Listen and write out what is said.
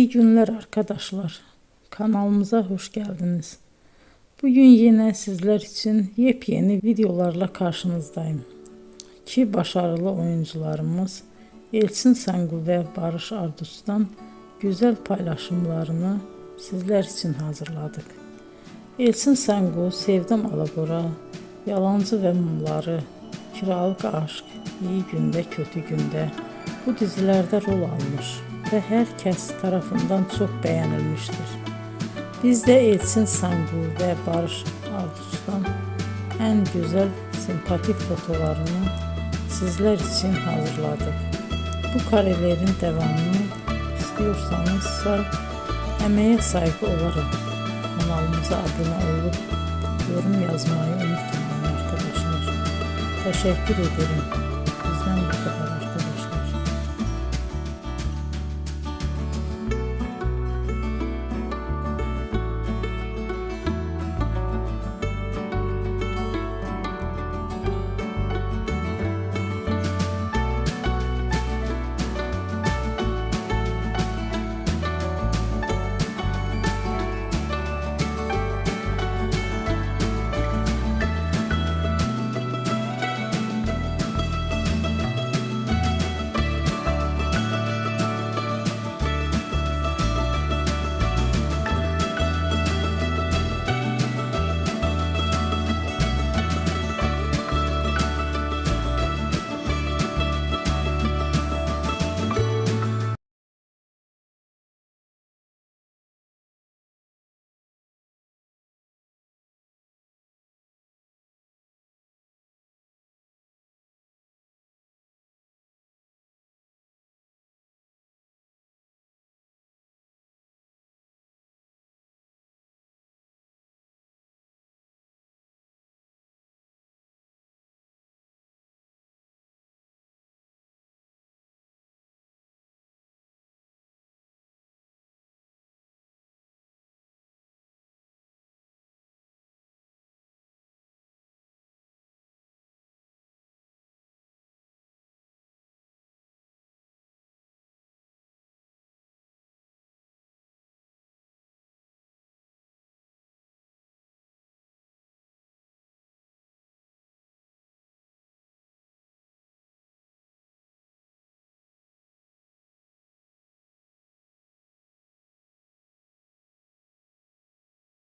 İyi günler arkadaşlar. Kanalımıza hoş geldiniz. Bugün yine sizler için yepyeni videolarla karşınızdayım. İki başarılı oyuncularımız Elçin Sangu ve Barış Ardus'tan güzel paylaşımlarını sizler için hazırladık. Elçin Sangu, Sevdim Alabora, Yalancı ve Mumları, Kiralık Aşk, İyi Günde Kötü Günde bu dizilerde rol almış ve herkes tarafından çok beğenilmiştir. Biz de Elçin Sangu ve Barış Ardus'tan en güzel sempatik fotolarını sizler için hazırladık. Bu karelerin devamını istiyorsanızsa emeğe saygı olarak kanalımıza abone olup yorum yazmayı unutmayın arkadaşlar. Teşekkür ederim.